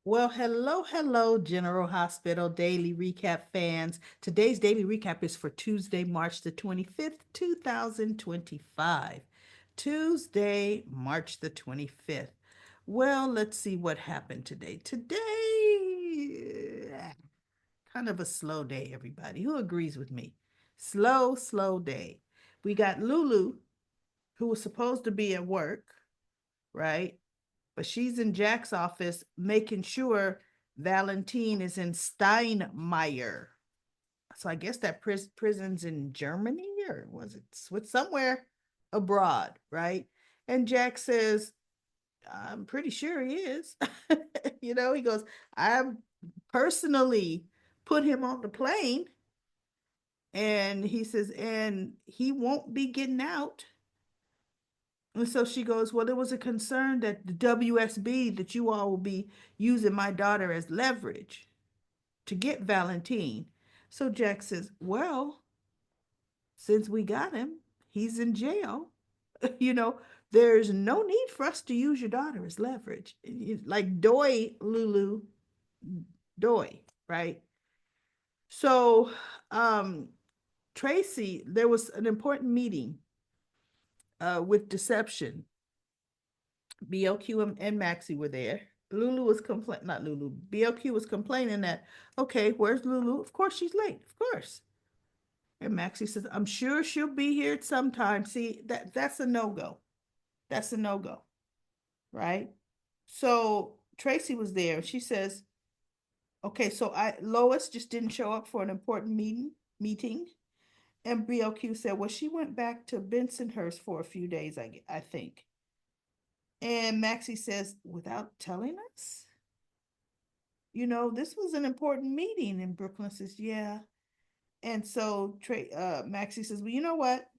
Well, hello, General Hospital Daily Recap fans. Today's daily recap is for Tuesday, March the 25th, 2025. Tuesday, March the 25th. Well, let's see what happened today. Today, kind of a slow day, everybody. Who agrees with me? Slow day. We got Lulu, who was supposed to be at work, right? But she's in Jack's office making sure Valentin is in Steinmeier. So I guess that prison's in Germany, or was it somewhere abroad, right? And Jack says, I'm pretty sure he is. He goes, I personally put him on the plane. And he says, and he won't be getting out. And so she goes, well, there was a concern that the WSB, that you all will be using my daughter as leverage to get Valentin. So Jack says, well, since we got him, he's in jail. you know, there's no need for us to use your daughter as leverage. Like doy, Lulu, doy, right? So Tracy, there was an important meeting with deception. BLQ and Maxie were there. Lulu was complaining, not Lulu, BLQ was complaining that, okay, where's Lulu? Of course she's late, of course. And Maxie says, I'm sure she'll be here at some time. See, that's a no-go. That's a no-go, right? So Tracy was there. She says, okay, so Lois just didn't show up for an important meeting. And BLQ said, well, she went back to Bensonhurst for a few days, I think. And Maxie says, without telling us? This was an important meeting. And Brooklyn says, yeah. And so Maxie says, well, you know what?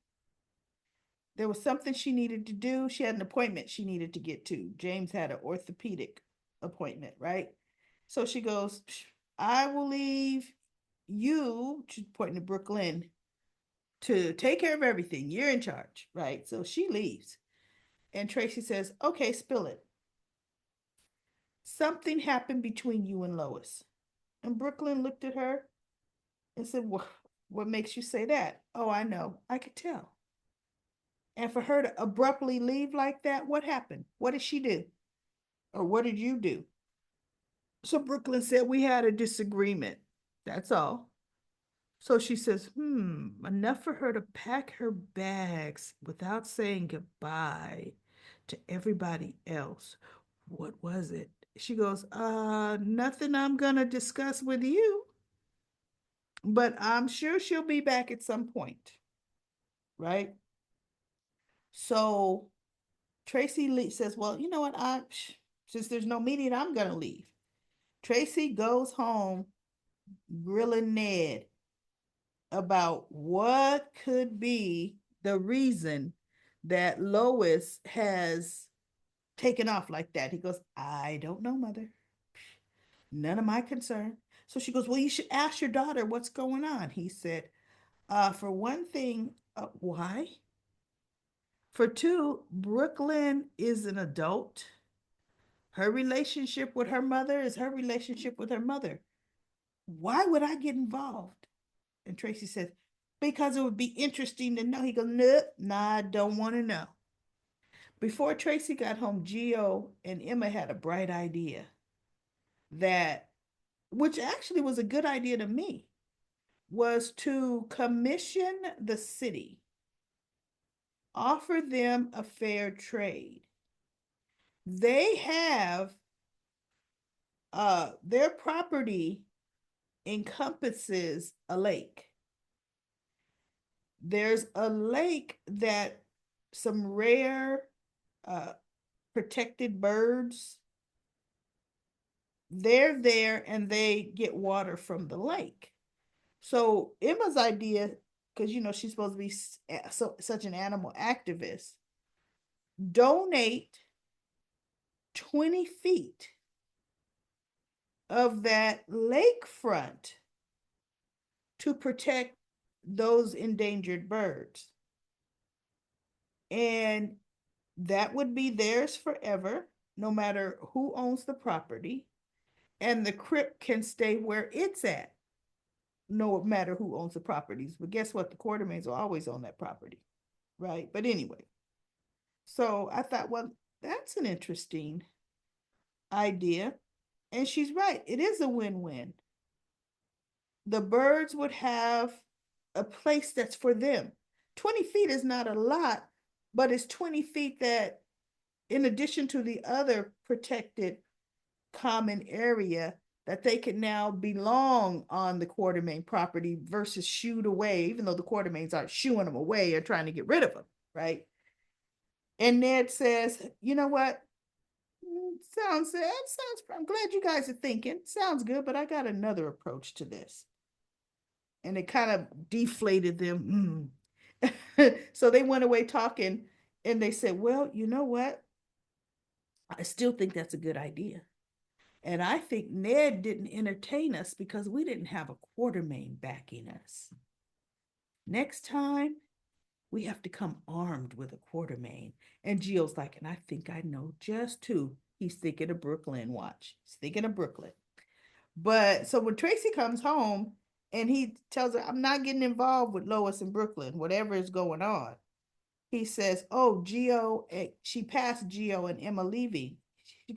There was something she needed to do. She had an appointment she needed to get to. James had an orthopedic appointment, right? So she goes, I will leave you, she's pointing to Brooklyn, to take care of everything. You're in charge, right? So she leaves. And Tracy says, okay, spill it. Something happened between you and Lois. And Brooklyn looked at her and said, what makes you say that? Oh, I know. I could tell. And for her to abruptly leave like that, what happened? What did she do? Or what did you do? So Brooklyn said, we had a disagreement. That's all. So she says, enough for her to pack her bags without saying goodbye to everybody else. What was it? She goes, nothing I'm gonna discuss with you, but I'm sure she'll be back at some point, right? So Tracy says, well, you know what? Since there's no meeting, I'm gonna leave. Tracy goes home grilling Ned about what could be the reason that Lois has taken off like that. He goes, I don't know, mother. None of my concern. So she goes, well, you should ask your daughter what's going on. He said, for one thing, why? For two, Brooklyn is an adult. Her relationship with her mother is her relationship with her mother. Why would I get involved? And Tracy says, because it would be interesting to know. He goes, nope, nah, I don't want to know. Before Tracy got home, Gio and Emma had a bright idea that, which actually was a good idea to me, was to commission the city, offer them a fair trade. They have their property encompasses a lake. There's a lake that some rare uh, protected birds, they're there and they get water from the lake. So Emma's idea, because she's supposed to be such an animal activist, donate 20 feet of that lakefront to protect those endangered birds. And that would be theirs forever, no matter who owns the property. and the crypt can stay where it's at, no matter who owns the properties. But guess what? The Quartermaines will always own that property, right? But anyway, so I thought, well, that's an interesting idea. And she's right. It is a win-win. The birds would have a place that's for them. 20 feet is not a lot, but it's 20 feet that, in addition to the other protected common area, that they can now belong on the Quartermaine property versus shooed away, even though the Quartermaines aren't shooing them away or trying to get rid of them, right? And Ned says, you know what? I'm glad you guys are thinking. Sounds good, but I got another approach to this. And it kind of deflated them. So they went away talking and they said, well, you know what? I still think that's a good idea. And I think Ned didn't entertain us because we didn't have a Quartermaine backing us. Next time, we have to come armed with a Quartermaine. And Gio's like, and I think I know just who. He's thinking of Brooklyn, watch. He's thinking of Brooklyn. But so when Tracy comes home and he tells her, I'm not getting involved with Lois and Brooklyn, whatever is going on. He says, oh, Gio, she passed Gio and Emma leaving.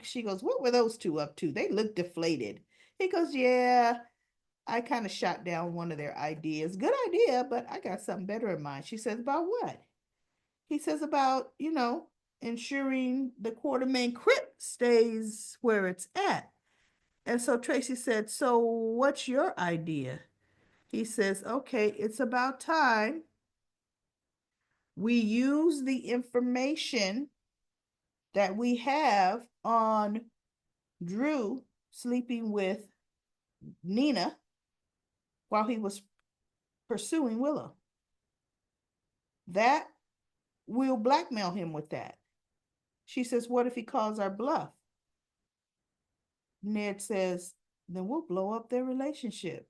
She goes, what were those two up to? They look deflated. He goes, yeah, I kind of shot down one of their ideas. Good idea, but I got something better in mind. She says, about what? He says about, ensuring the Quartermaine crypt stays where it's at. And so Tracy said, so what's your idea? He says, okay, it's about time we use the information that we have on Drew sleeping with Nina while he was pursuing Willow. That we'll blackmail him with that. She says, what if he calls our bluff? Ned says, then we'll blow up their relationship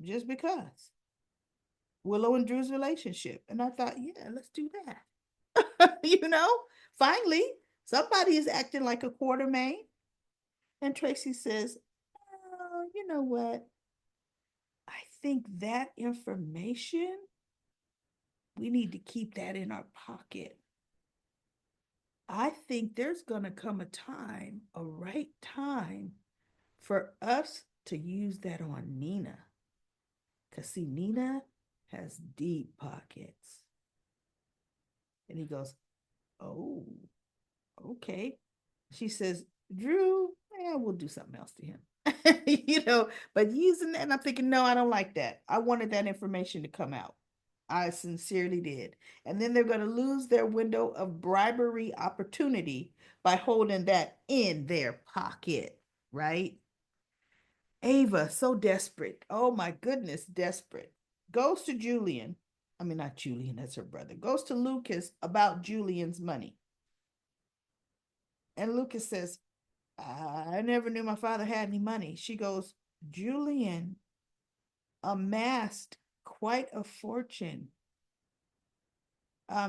just because. Willow and Drew's relationship. And I thought, yeah, let's do that. Finally, somebody is acting like a Quartermaine. And Tracy says, oh, you know what? I think that information, we need to keep that in our pocket. I think there's going to come a right time for us to use that on Nina. Because, see, Nina has deep pockets. And he goes, oh, okay. She says, Drew, we'll do something else to him. But using that, and I'm thinking, no, I don't like that. I wanted that information to come out. I sincerely did. And then they're going to lose their window of bribery opportunity by holding that in their pocket, right? Ava, so desperate. Oh my goodness, desperate. Goes to Julian. I mean, not Julian, that's her brother. Goes to Lucas about Julian's money. And Lucas says, I never knew my father had any money. She goes, Julian amassed quite a fortune.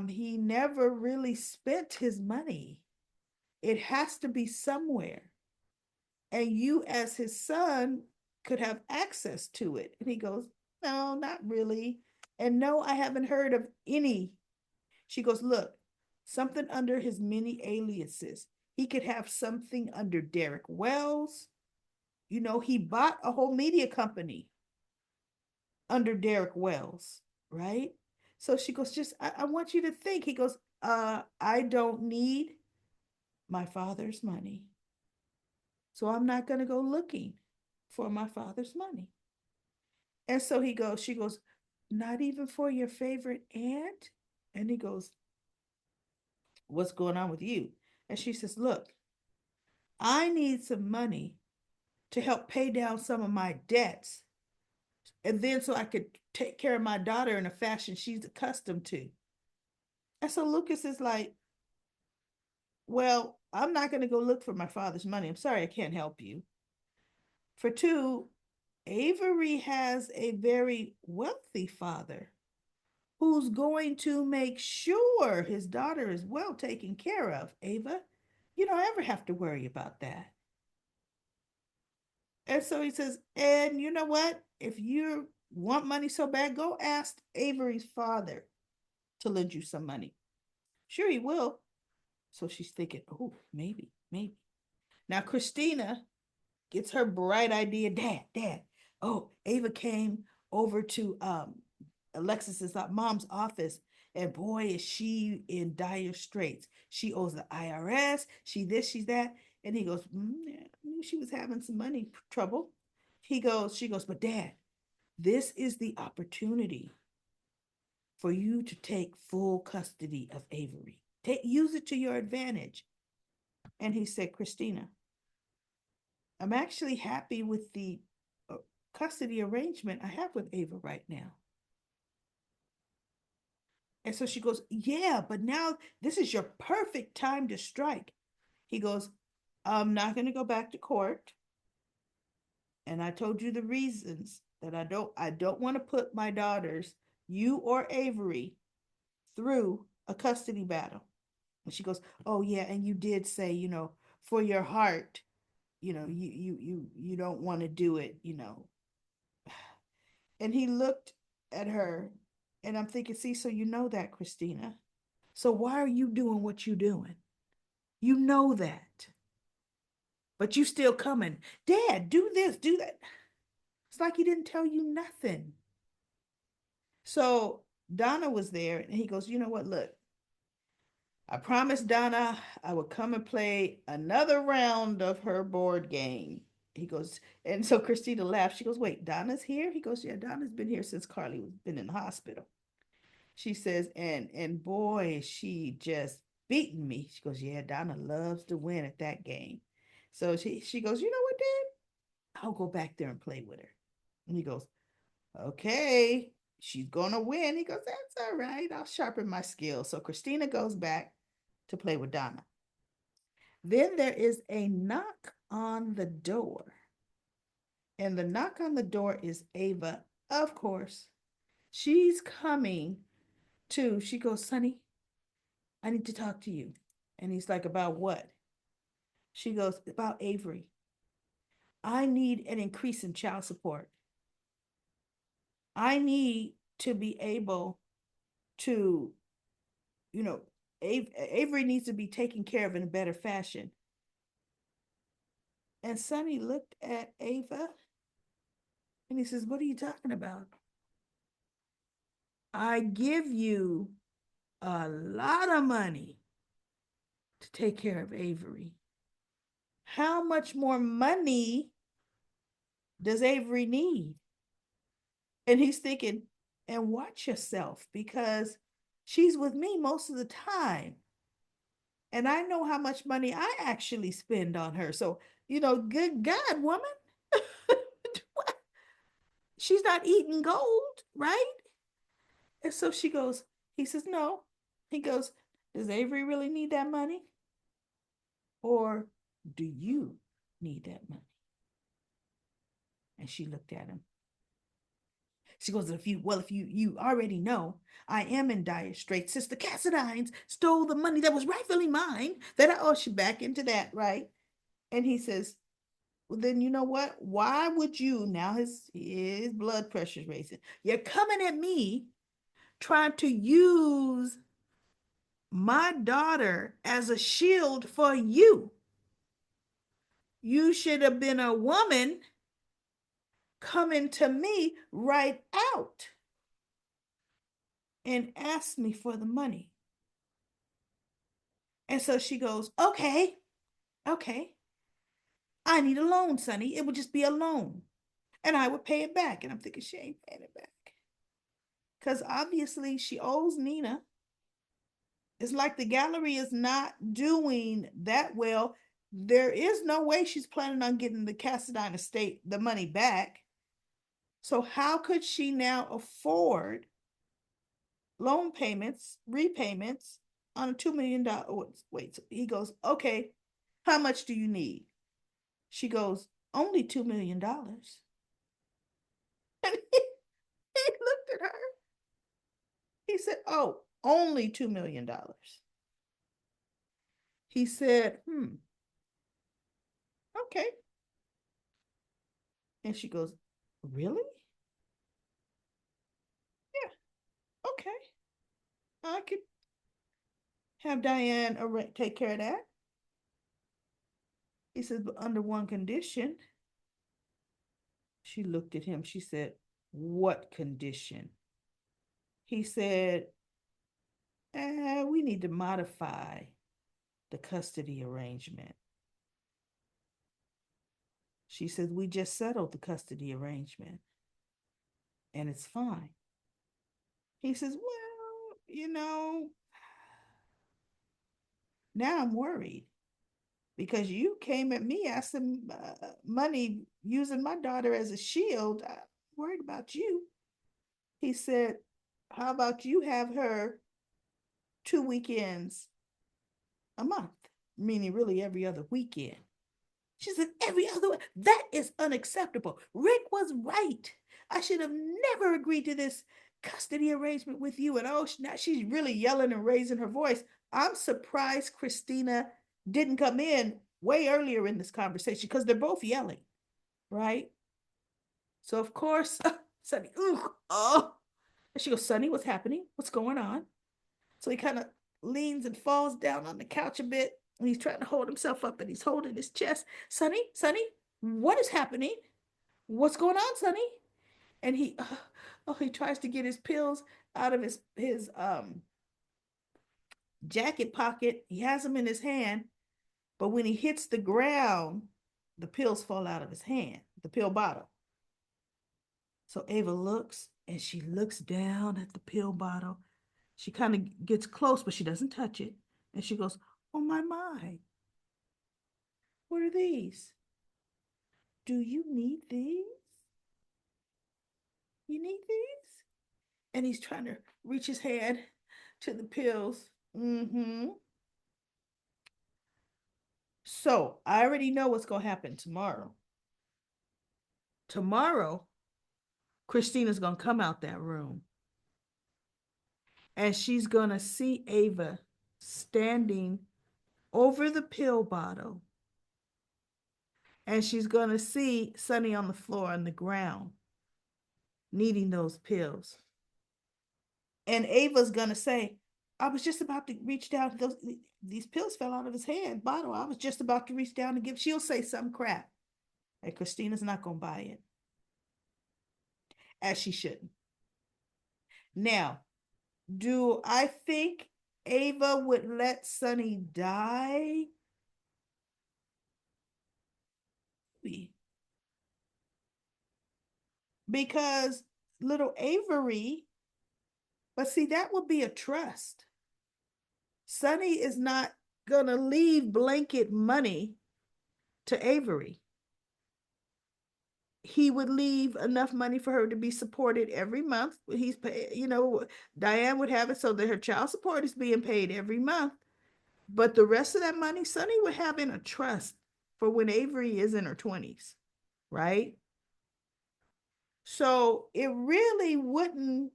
He never really spent his money. It has to be somewhere. And you, as his son, could have access to it. And he goes, no, not really. And no, I haven't heard of any. She goes, look, something under his many aliases. He could have something under Derek Wells. He bought a whole media company under Derek Wells, right? So she goes, I want you to think. He goes, I don't need my father's money. So I'm not going to go looking for my father's money. And so she goes, not even for your favorite aunt? And he goes, what's going on with you? And she says, look, I need some money to help pay down some of my debts. And then so I could take care of my daughter in a fashion she's accustomed to. And so Lucas is like, well, I'm not going to go look for my father's money. I'm sorry, I can't help you. For two, Avery has a very wealthy father who's going to make sure his daughter is well taken care of. Ava, you don't ever have to worry about that. And so he says, and you know what? If you want money so bad, go ask Avery's father to lend you some money. Sure, he will. So she's thinking, oh, maybe, maybe. Now, Christina gets her bright idea. Dad. Oh, Ava came over to Alexis's mom's office, and boy, is she in dire straits. She owes the IRS. She this, she's that. And he goes, yeah, I knew she was having some money trouble. She goes, but Dad, this is the opportunity for you to take full custody of Avery. Use it to your advantage. And he said, Christina, I'm actually happy with the custody arrangement I have with Ava right now. And so she goes, yeah, but now this is your perfect time to strike. He goes, I'm not going to go back to court. And I told you the reasons that I don't want to put my daughters, you or Avery, through a custody battle. And she goes, oh yeah, and you did say, for your heart, you don't want to do it. And he looked at her, and I'm thinking, see, so you know that, Christina. So why are you doing what you're doing? You know that. But you still coming. Dad, do this, do that. It's like he didn't tell you nothing. So Donna was there, and he goes, you know what? Look, I promised Donna I would come and play another round of her board game. He goes, and so Christina laughs. She goes, wait, Donna's here? He goes, yeah, Donna's been here since Carly was been in the hospital. She says, and boy, she just beaten me. She goes, yeah, Donna loves to win at that game. So she goes, you know what, Dad? I'll go back there and play with her. And he goes, okay, she's gonna win. He goes, that's all right. I'll sharpen my skills. So Christina goes back to play with Donna. Then there is a knock on the door. And the knock on the door is Ava, of course. She's coming too. She goes, Sonny, I need to talk to you. And he's like, about what? She goes, about Avery. I need an increase in child support. I need to be able to, you know, Avery needs to be taken care of in a better fashion. And Sonny looked at Ava and he says, what are you talking about? I give you a lot of money to take care of Avery. How much more money does Avery need? And he's thinking, and watch yourself because she's with me most of the time. And I know how much money I actually spend on her. So, good God, woman. She's not eating gold, right? And so he says, no. He goes, does Avery really need that money? Or do you need that money? And she looked at him. She goes, if you already know, I am in dire straits. Sister Cassidines stole the money that was rightfully mine. That I owe you back into that, right? And he says, well, then you know what? Why would you now his blood pressure's raising? You're coming at me trying to use my daughter as a shield for you. You should have been a woman coming to me right out and ask me for the money. And so she goes, okay, I need a loan, Sonny. It would just be a loan. And I would pay it back. And I'm thinking, she ain't paying it back. Because obviously she owes Nina. It's like the gallery is not doing that well. There is no way she's planning on getting the Cassadine estate the money back. So how could she now afford loan payments, repayments on a $2 million? Wait, so he goes, okay, how much do you need? She goes, only $2 million. And he looked at her. He said, oh, only $2 million. He said, okay. And she goes, really? Yeah, okay. I could have Diane take care of that. He says, but under one condition. She looked at him. She said, what condition? He said, we need to modify the custody arrangement. She says, we just settled the custody arrangement and it's fine. He says, well, now I'm worried because you came at me asking money using my daughter as a shield. I'm worried about you. He said, how about you have her 2 weekends a month, meaning really every other weekend? She said, every other, that is unacceptable. Rick was right. I should have never agreed to this custody arrangement with you. And oh, now she's really yelling and raising her voice. I'm surprised Christina didn't come in way earlier in this conversation because they're both yelling, right? So, of course, Sonny, oh. And she goes, Sonny, what's happening? What's going on? So he kind of leans and falls down on the couch a bit. And he's trying to hold himself up and he's holding his chest. Sonny, what is happening? What's going on, Sonny? And he tries to get his pills out of his jacket pocket. He has them in his hand, but when he hits the ground, the pills fall out of his hand, the pill bottle. So Ava looks and she looks down at the pill bottle. She kind of gets close, but she doesn't touch it. And she goes, oh my. What are these? Do you need these? You need these? And he's trying to reach his hand to the pills. Mm-hmm. So I already know what's going to happen tomorrow. Tomorrow, Christina's going to come out that room. And she's going to see Ava standing over the pill bottle. And she's going to see Sonny on the floor on the ground needing those pills. And Ava's going to say, I was just about to reach down. These pills fell out of his hand bottle. I was just about to reach down and give. She'll say some crap. And Christina's not going to buy it. As she shouldn't. Now, do I think Ava would let Sonny die? Because little Avery, but see, that would be a trust. Sonny is not going to leave blanket money to Avery. He would leave enough money for her to be supported every month. He's, Diane would have it so that her child support is being paid every month. But the rest of that money, Sonny would have in a trust for when Avery is in her 20s, right? So it really wouldn't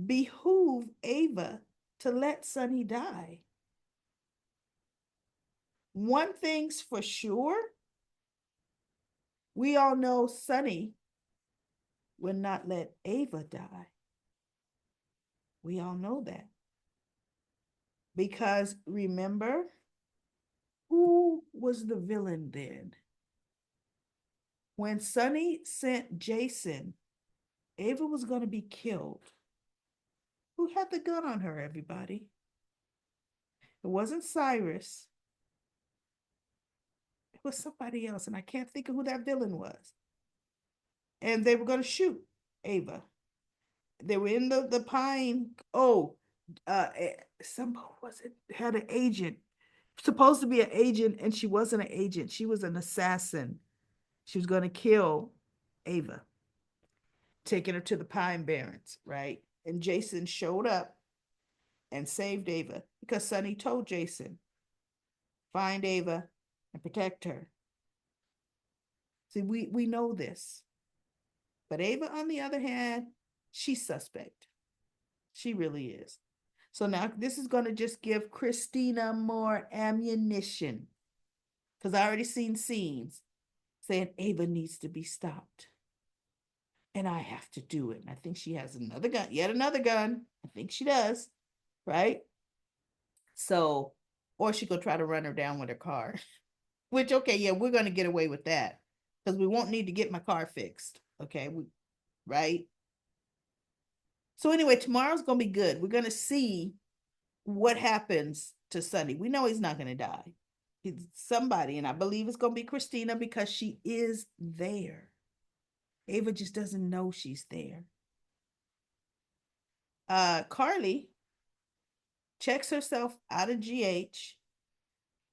behoove Ava to let Sonny die. One thing's for sure, we all know Sonny would not let Ava die. We all know that. Because remember, who was the villain then? When Sonny sent Jason, Ava was going to be killed. Who had the gun on her, everybody? It wasn't Cyrus. It was somebody else, and I can't think of who that villain was. And they were going to shoot Ava. They were in the pine. Some was it had an agent, supposed to be an agent, and she wasn't an agent. She was an assassin. She was going to kill Ava, taking her to the Pine Barrens, right? And Jason showed up and saved Ava because Sonny told Jason, find Ava and protect her. See, we know this. But Ava, on the other hand, she's suspect. She really is. So now this is going to just give Christina more ammunition because I already seen scenes. saying Ava needs to be stopped. And I have to do it. And I think she has another gun, yet another gun. I think she does, right? So, or she could try to run her down with her car, which, okay, yeah, we're going to get away with that because we won't need to get my car fixed. Okay, right? So, anyway, tomorrow's going to be good. We're going to see what happens to Sonny. We know he's not going to die. He's somebody, and I believe it's going to be Christina because she is there. Ava just doesn't know she's there. Carly checks herself out of GH.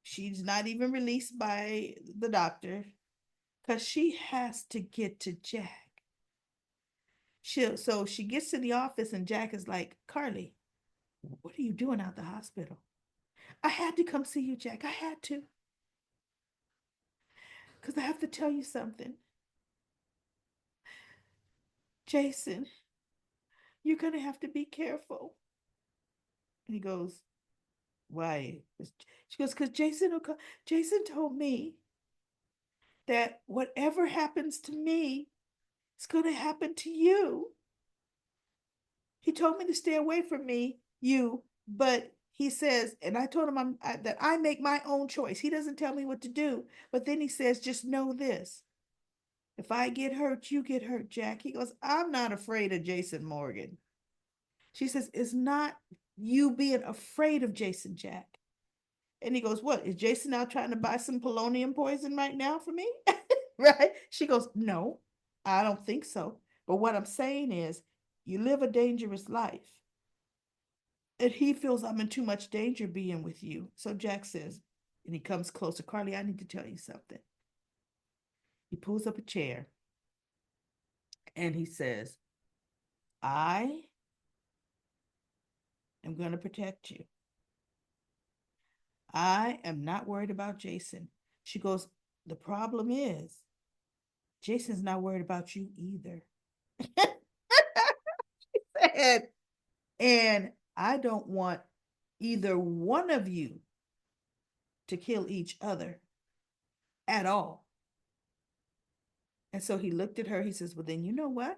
She's not even released by the doctor because she has to get to Jack. So she gets to the office and Jack is like, Carly, what are you doing out the hospital? I had to come see you, Jack. I had to. Because I have to tell you something. Jason, you're going to have to be careful. And he goes, why? She goes, because Jason told me that whatever happens to me, it's going to happen to you. He told me to stay away from you, but he says, and I told him that I make my own choice. He doesn't tell me what to do, but then he says, just know this. If I get hurt, you get hurt, Jack. He goes, I'm not afraid of Jason Morgan. She says, it's not you being afraid of Jason, Jack. And he goes, what? Is Jason out trying to buy some polonium poison right now for me? Right? She goes, no, I don't think so. But what I'm saying is, you live a dangerous life. And he feels I'm in too much danger being with you. So Jack says, and he comes closer, Carly, I need to tell you something. He pulls up a chair and he says, I am going to protect you. I am not worried about Jason. She goes, the problem is, Jason's not worried about you either. She said, and I don't want either one of you to kill each other at all. And so he looked at her. He says, well, then you know what?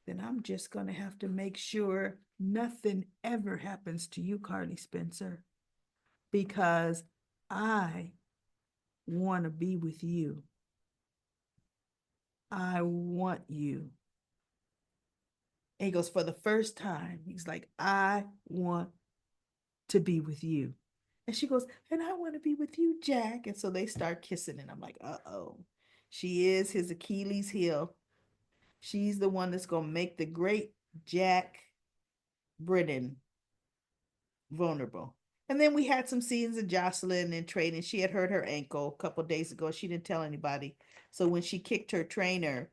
Then I'm just going to have to make sure nothing ever happens to you, Carly Spencer, because I want to be with you. I want you. And he goes, for the first time, he's like, I want to be with you. And she goes, and I want to be with you, Jack. And so they start kissing. And I'm like, uh-oh. She is his Achilles heel. She's the one that's going to make the great Jack Britton vulnerable. And then we had some scenes of Jocelyn in training. She had hurt her ankle a couple of days ago. She didn't tell anybody. So when she kicked her trainer,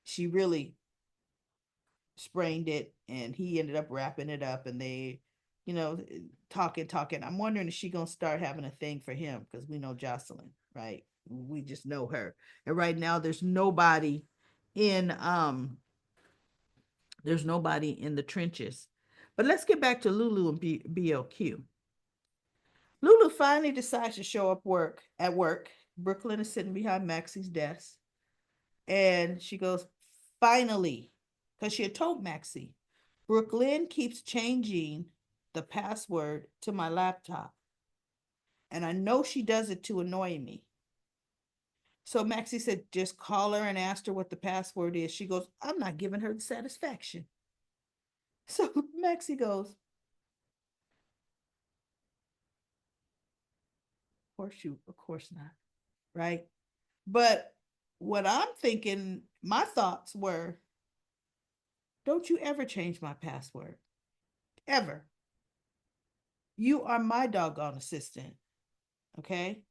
she really sprained it, and he ended up wrapping it up, and they, talking. I'm wondering if she's gonna start having a thing for him, because we know Jocelyn, right? We just know her. And right now there's nobody in the trenches. But let's get back to Lulu and BLQ. Lulu finally decides to show up at work. Brooklyn is sitting behind Maxie's desk. And she goes, finally, because she had told Maxie, Brooklyn keeps changing the password to my laptop. And I know she does it to annoy me. So Maxie said, just call her and ask her what the password is. She goes, I'm not giving her the satisfaction. So Maxie goes, of course not, right? But what I'm thinking, my thoughts were, don't you ever change my password. Ever. You are my doggone assistant. Okay?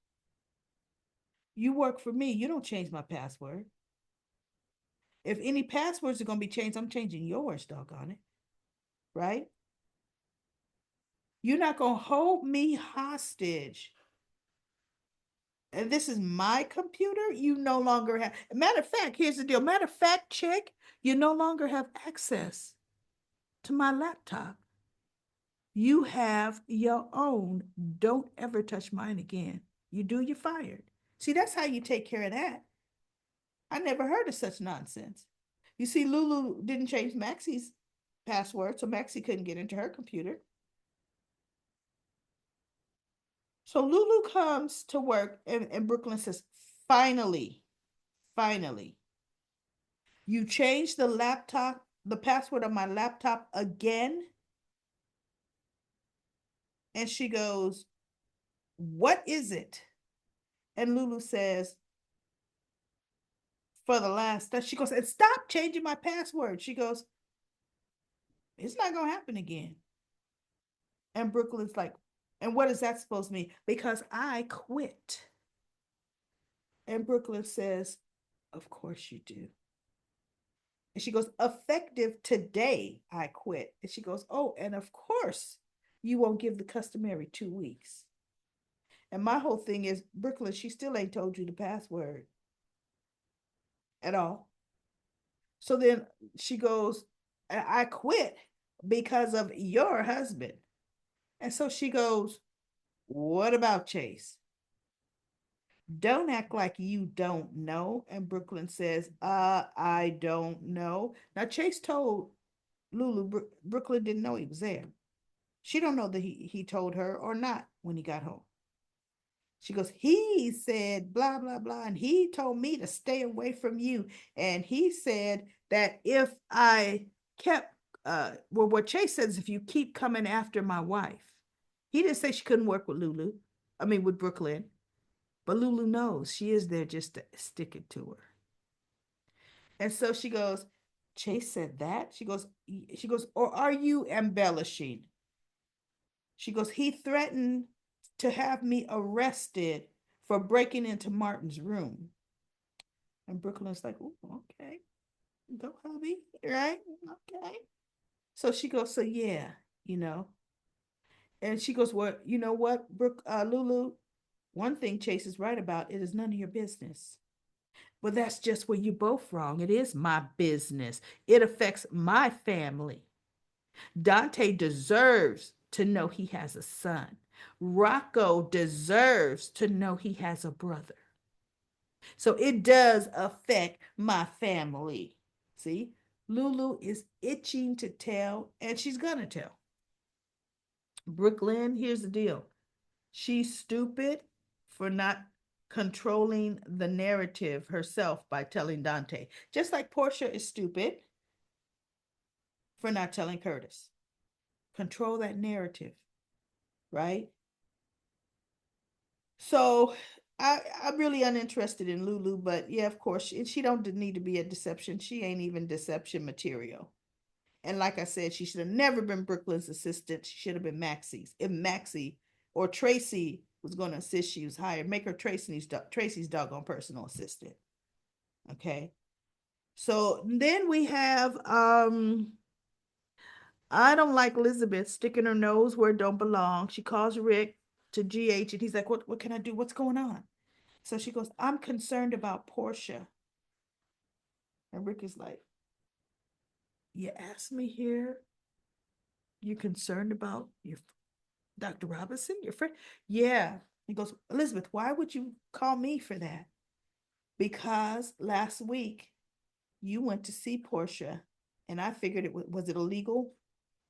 You work for me. You don't change my password. If any passwords are going to be changed, I'm changing yours, doggone it. Right? You're not going to hold me hostage. And this is my computer. You no longer have. Matter of fact, here's the deal. Matter of fact, chick, you no longer have access to my laptop. You have your own. Don't ever touch mine again. You do, you're fired. See, that's how you take care of that. I never heard of such nonsense. You see, Lulu didn't change Maxie's password, so Maxie couldn't get into her computer. So Lulu comes to work, and Brooklyn says, finally, finally, you changed the password of my laptop again? And she goes, what is it? And Lulu says, for the last, she goes, and stop changing my password. She goes, it's not going to happen again. And Brooklyn's like, and what is that supposed to mean? Because I quit. And Brooklyn says, of course you do. And she goes, effective today, I quit. And she goes, oh, and of course you won't give the customary 2 weeks. And my whole thing is, Brooklyn, she still ain't told you the password at all. So then she goes, I quit because of your husband. And so she goes, what about Chase? Don't act like you don't know. And Brooklyn says, I don't know. Now Chase told Lulu Brooklyn didn't know he was there. She don't know that he told her or not when he got home. She goes, he said blah, blah, blah. And he told me to stay away from you. And he said that if I kept, well, what Chase says, if you keep coming after my wife, he didn't say she couldn't work with with Brooklyn. But Lulu knows she is there just to stick it to her. And so she goes, Chase said that? She goes, or are you embellishing? She goes, he threatened to have me arrested for breaking into Martin's room. And Brooklyn's like, oh, okay. Go, hubby, right? Okay. So she goes, so yeah, you know. And she goes, well, you know what, Lulu? One thing Chase is right about, it is none of your business. Well, that's just where you're both wrong. It is my business. It affects my family. Dante deserves to know he has a son. Rocco deserves to know he has a brother. So it does affect my family. See, Lulu is itching to tell, and she's going to tell. Brooklyn, here's the deal. She's stupid for not controlling the narrative herself by telling Dante. Just like Portia is stupid for not telling Curtis. Control that narrative, right? So I'm really uninterested in Lulu, but yeah, of course, she don't need to be a deception. She ain't even deception material. And like I said, she should have never been Brooklyn's assistant. She should have been Maxie's. If Maxie or Tracy was going to assist, she was hired. Make her Tracy's doggone personal assistant. Okay. So then we have I don't like Elizabeth sticking her nose where it don't belong. She calls Rick to GH and he's like, what can I do? What's going on? So she goes, I'm concerned about Portia. And Rick is like, you asked me here. You're concerned about your Dr. Robinson, your friend? Yeah. He goes, Elizabeth, why would you call me for that? Because last week you went to see Portia and I figured was it illegal?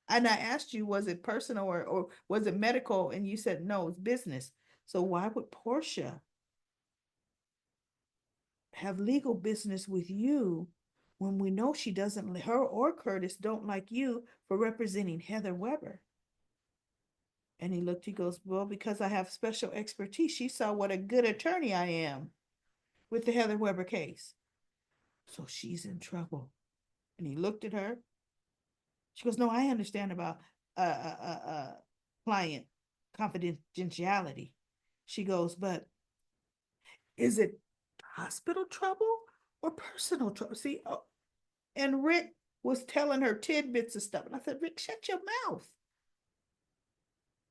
And I asked you, was it personal or was it medical? And you said, no, it's business. So why would Portia have legal business with you when we know she doesn't, her or Curtis don't like you for representing Heather Weber? And he goes, well, because I have special expertise. She saw what a good attorney I am with the Heather Weber case. So she's in trouble. And he looked at her. She goes, no, I understand about client confidentiality. She goes, but is it hospital trouble or personal trouble? See, and Rick was telling her tidbits of stuff. And I said, Rick, shut your mouth.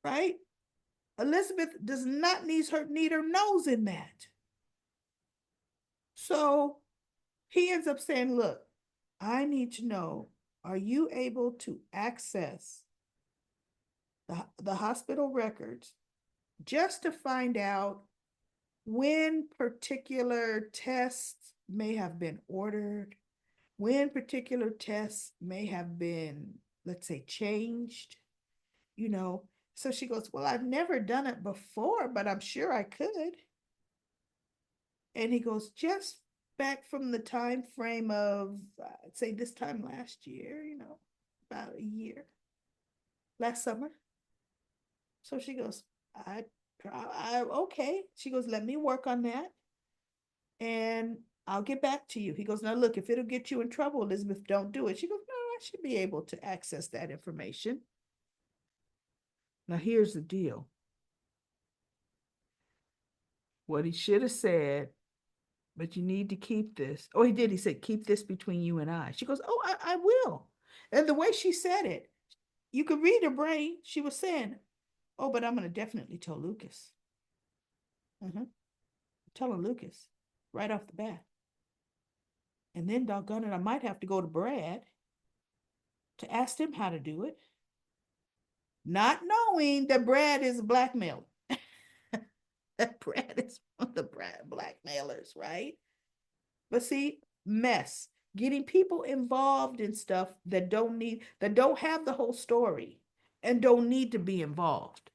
Right? Elizabeth does not need her nose in that. So he ends up saying, look, I need to know, are you able to access the hospital records just to find out when particular tests may have been ordered, when particular tests may have been, let's say, changed, you know. So she goes, well, I've never done it before, but I'm sure I could. And he goes, just back from the time frame of, I'd say this time last year, you know, about a year, last summer. So she goes, okay. She goes, let me work on that and I'll get back to you. He goes, now look, if it'll get you in trouble, Elizabeth, don't do it. She goes, no, I should be able to access that information. Now, here's the deal. What he should have said, but you need to keep this. Oh, he did. He said, keep this between you and I. She goes, oh, I will. And the way she said it, you could read her brain. She was saying, oh, but I'm going to definitely tell Lucas. Mm-hmm. Telling Lucas right off the bat. And then, doggone it, I might have to go to Brad to ask him how to do it, not knowing that Brad is a blackmailer. That Brad is one of the blackmailers, right? But see, mess. Getting people involved in stuff that don't have the whole story and don't need to be involved.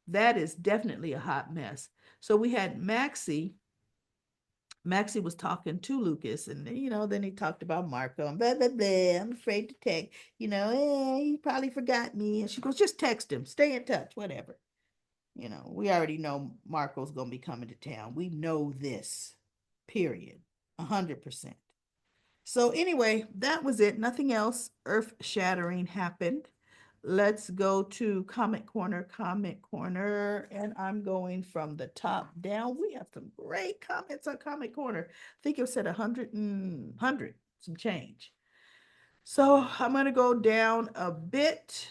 That is definitely a hot mess. So we had Maxie was talking to Lucas, and you know, then he talked about Marco and blah blah blah. I'm afraid to text, you know, he probably forgot me. And she goes, just text him, stay in touch, whatever. You know, we already know Marco's gonna be coming to town. We know this, period, 100%. So anyway, that was it. Nothing else earth-shattering happened. Let's go to comment corner, and I'm going from the top down. We have some great comments on comment corner. I think it said 100 some change. So I'm going to go down a bit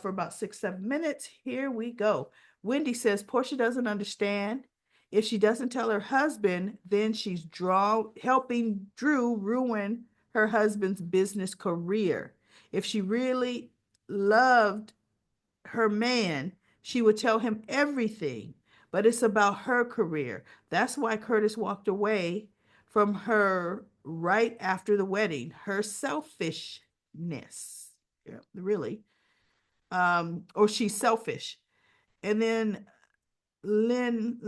for about 6-7 minutes. Here we go. Wendy says Portia doesn't understand. If she doesn't tell her husband, then she's helping Drew ruin her husband's business career. If she really loved her man, she would tell him everything, but it's about her career. That's why Curtis walked away from her right after the wedding. Her selfishness. Yeah, really. Or she's selfish. And then Lin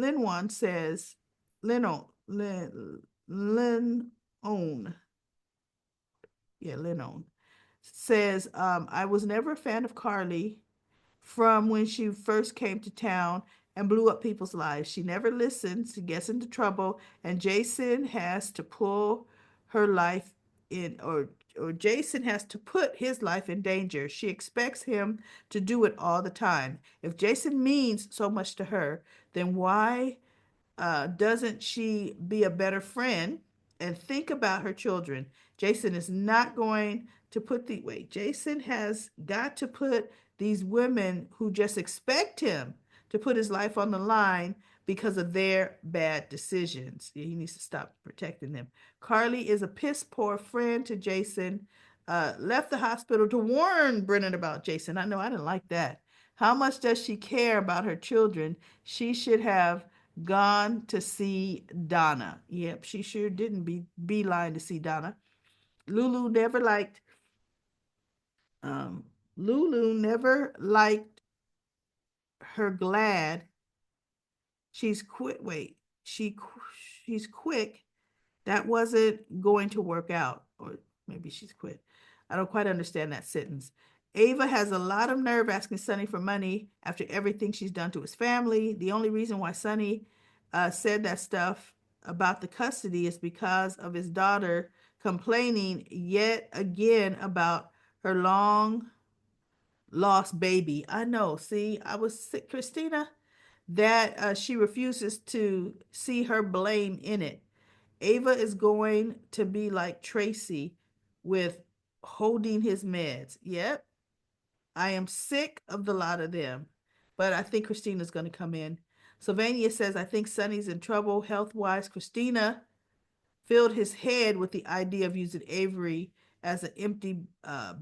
says, Lin own. Yeah, Lin says, I was never a fan of Carly from when she first came to town and blew up people's lives. She never listens, she gets into trouble, and Jason has to pull her life in, or Jason has to put his life in danger. She expects him to do it all the time. If Jason means so much to her, then why doesn't she be a better friend and think about her children? Jason is not going to Jason has got to put these women who just expect him to put his life on the line because of their bad decisions. He needs to stop protecting them. Carly is a piss poor friend to Jason. Left the hospital to warn Brennan about Jason. I know, I didn't like that. How much does she care about her children? She should have gone to see Donna. Yep, she sure didn't beeline to see Donna. Lulu never liked um Lulu never liked her glad she's quit. Wait, she's quick. That wasn't going to work out, or maybe she's quit. I don't quite understand that sentence. Ava has a lot of nerve asking Sonny for money after everything she's done to his family. The only reason why Sonny said that stuff about the custody is because of his daughter complaining yet again about her long lost baby. I know. See, I was sick, Christina, that she refuses to see her blame in it. Ava is going to be like Tracy with holding his meds. Yep. I am sick of the lot of them. But I think Christina's going to come in. Sylvania says, I think Sonny's in trouble health-wise. Christina filled his head with the idea of using Avery as an empty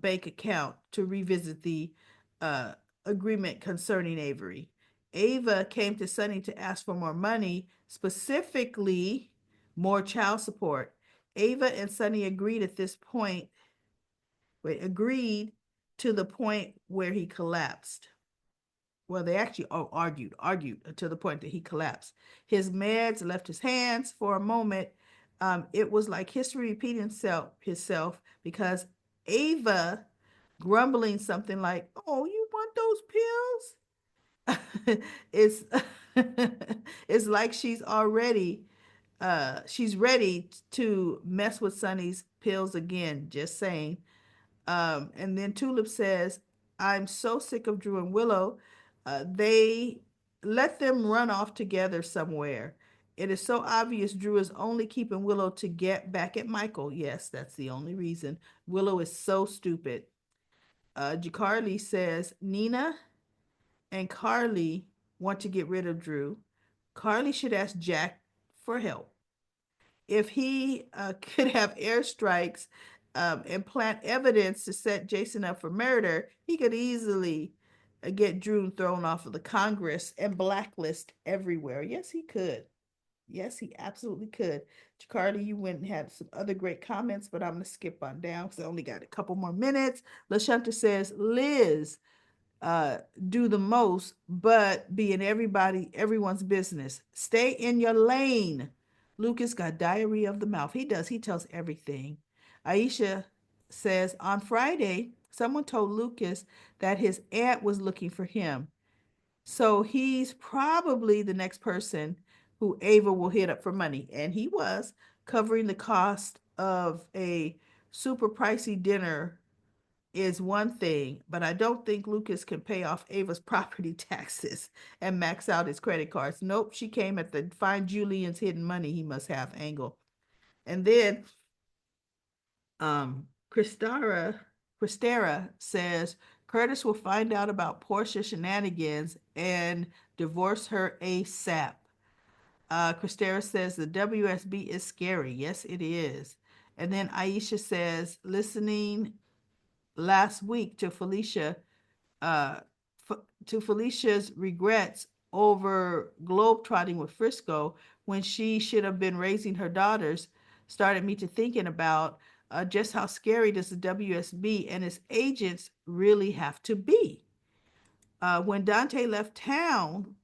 bank account to revisit the uh, agreement concerning Avery. Ava came to Sonny to ask for more money, specifically more child support. Ava and Sonny agreed at this point, agreed to the point where he collapsed. Well, they actually argued to the point that he collapsed. His meds left his hands for a moment. It was like history repeating itself because Ava grumbling something like, "Oh, you want those pills?" it's it's like she's ready to mess with Sonny's pills again. Just saying. And then Tulip says, I'm so sick of Drew and Willow. They let them run off together somewhere. It is so obvious Drew is only keeping Willow to get back at Michael. Yes, that's the only reason. Willow is so stupid. Jacarly says, Nina and Carly want to get rid of Drew. Carly should ask Jack for help. If he could have airstrikes and plant evidence to set Jason up for murder, he could easily get Drew thrown off of the Congress and blacklist everywhere. Yes, he could. Yes, he absolutely could. Jacardi, you went and had some other great comments, but I'm going to skip on down because I only got a couple more minutes. LaShunta says, Liz, uh, do the most, but be in everyone's business. Stay in your lane. Lucas got diarrhea of the mouth. He does. He tells everything. Aisha says on Friday, someone told Lucas that his aunt was looking for him. So he's probably the next person who Ava will hit up for money. And he was covering the cost of a super pricey dinner is one thing, but I don't think Lucas can pay off Ava's property taxes and max out his credit cards. Nope, she came at the find Julian's hidden money he must have angle. And then Christara says Curtis will find out about Portia shenanigans and divorce her ASAP. Christara says the WSB is scary. Yes, it is. And then Aisha says, listening last week to uh, Felicia's regrets over globetrotting with Frisco when she should have been raising her daughters started me to thinking about just how scary does the WSB and its agents really have to be. When Dante left town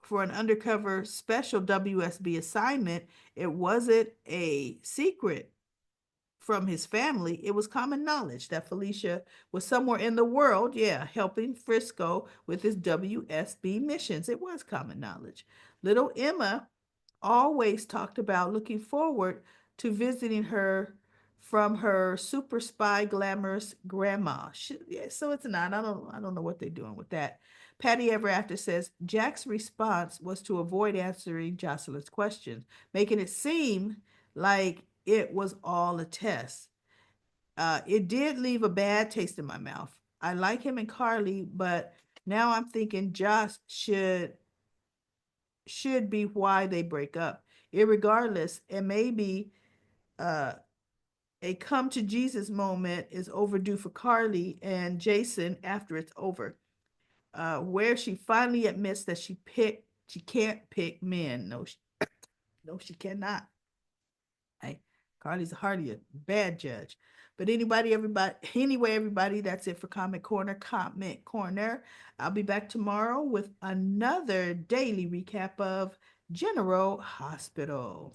for an undercover special WSB assignment, it wasn't a secret from his family. It was common knowledge that Felicia was somewhere in the world, yeah, helping Frisco with his WSB missions. It was common knowledge. Little Emma always talked about looking forward to visiting her from her super spy glamorous grandma. Yeah, so it's not. I don't know what they're doing with that. Patty Ever After says Jack's response was to avoid answering Jocelyn's questions, making it seem like it was all a test. It did leave a bad taste in my mouth. I like him and Carly, but now I'm thinking Josh should be why they break up. Irregardless, and maybe uh, a come to Jesus moment is overdue for Carly and Jason after it's over, where she finally admits that she can't pick men. No, no, she cannot. Hey, Carly's hardly a bad judge. But everybody, that's it for Comment Corner. Comment Corner. I'll be back tomorrow with another daily recap of General Hospital.